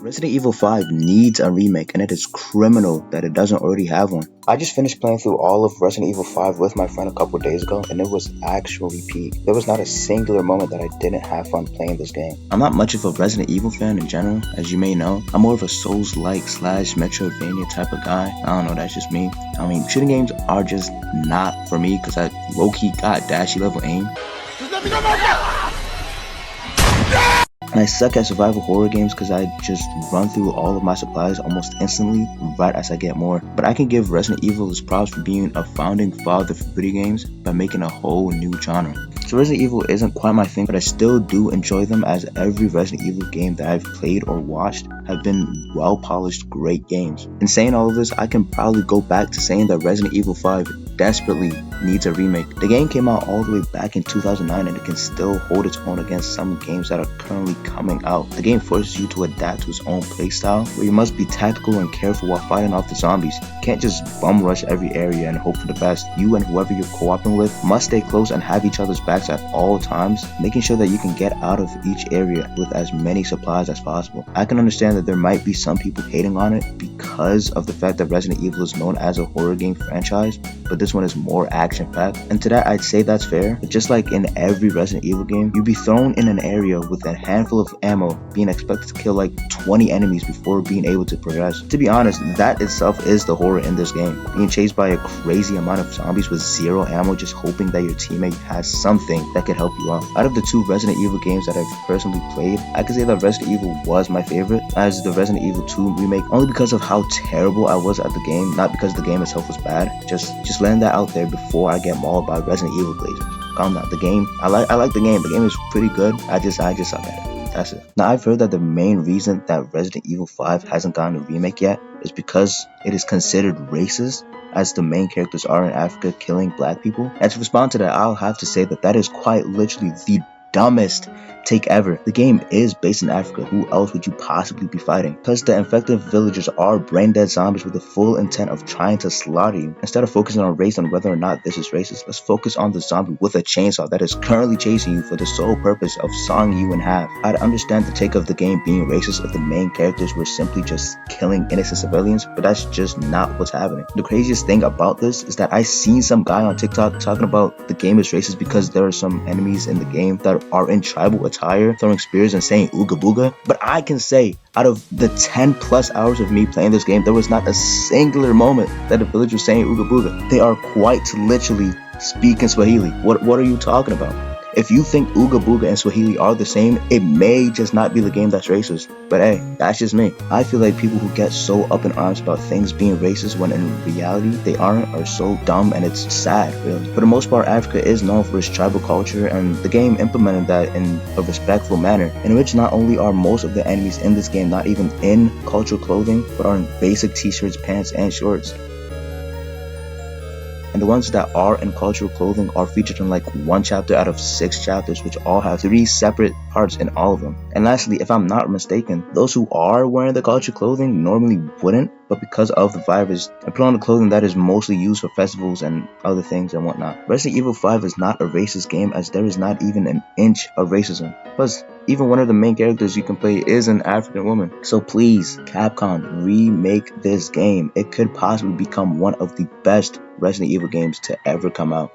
Resident Evil 5 needs a remake, and it is criminal that it doesn't already have one. I just finished playing through all of Resident Evil 5 with my friend a couple days ago, and it was actually peak. There was not a singular moment that I didn't have fun playing this game. I'm not much of a Resident Evil fan in general, as you may know. I'm more of a Souls-like / Metroidvania type of guy. I don't know, that's just me. I mean, shooting games are just not for me because I low-key got dashy level aim. And I suck at survival horror games because I just run through all of my supplies almost instantly right as I get more. But I can give Resident Evil its props for being a founding father for video games by making a whole new genre. So Resident Evil isn't quite my thing, but I still do enjoy them, as every Resident Evil game that I've played or watched have been well-polished, great games. In saying all of this, I can probably go back to saying that Resident Evil 5 desperately needs a remake. The game came out all the way back in 2009 and it can still hold its own against some games that are currently coming out. The game forces you to adapt to its own playstyle, where you must be tactical and careful while fighting off the zombies. You can't just bum rush every area and hope for the best. You and whoever you're co-oping with must stay close and have each other's backs at all times, making sure that you can get out of each area with as many supplies as possible. I can understand that there might be some people hating on it because of the fact that Resident Evil is known as a horror game franchise, but this one is more action-packed, and to that I'd say that's fair. But just like in every Resident Evil game, you'd be thrown in an area with a handful of ammo, being expected to kill like 20 enemies before being able to progress. To be honest, that itself is the horror in this game. Being chased by a crazy amount of zombies with zero ammo, just hoping that your teammate has something that could help you out. Out of the two Resident Evil games that I've personally played, I could say that Resident Evil was my favorite, as the Resident Evil 2 remake, only because of how terrible I was at the game, not because the game itself was bad. Just letting that out there before I get mauled by Resident Evil blazers. Calm down. The game, I like the game. The game is pretty good. I just suck at it. That's it. Now, I've heard that the main reason that Resident Evil 5 hasn't gotten a remake yet is because it is considered racist, as the main characters are in Africa killing black people. And to respond to that, I'll have to say that that is quite literally the dumbest take ever. The game is based in Africa. Who else would you possibly be fighting? Plus, the infected villagers are brain dead zombies with the full intent of trying to slaughter you. Instead of focusing on race and whether or not this is racist, let's focus on the zombie with a chainsaw that is currently chasing you for the sole purpose of sawing you in half. I'd understand the take of the game being racist if the main characters were simply just killing innocent civilians, but that's just not what's happening. The craziest thing about this is that I seen some guy on TikTok talking about the game is racist because there are some enemies in the game that are in tribal attire, throwing spears and saying ooga booga. But I can say, out of the 10 plus hours of me playing this game, there was not a singular moment that a villager was saying ooga booga. They are quite literally speaking Swahili. What are you talking about? If you think Ooga Booga and Swahili are the same, it may just not be the game that's racist. But hey, that's just me. I feel like people who get so up in arms about things being racist when in reality they aren't are so dumb, and it's sad, really. For the most part, Africa is known for its tribal culture, and the game implemented that in a respectful manner, in which not only are most of the enemies in this game not even in cultural clothing, but are in basic t-shirts, pants, and shorts. And the ones that are in cultural clothing are featured in like one chapter out of 6 chapters, which all have 3 separate parts in all of them. And lastly, if I'm not mistaken, those who are wearing the cultural clothing normally wouldn't, but because of the virus, and put on the clothing that is mostly used for festivals and other things and whatnot. Resident Evil 5 is not a racist game, as there is not even an inch of racism. Plus, even one of the main characters you can play is an African woman. So please, Capcom, remake this game. It could possibly become one of the best Resident Evil games to ever come out.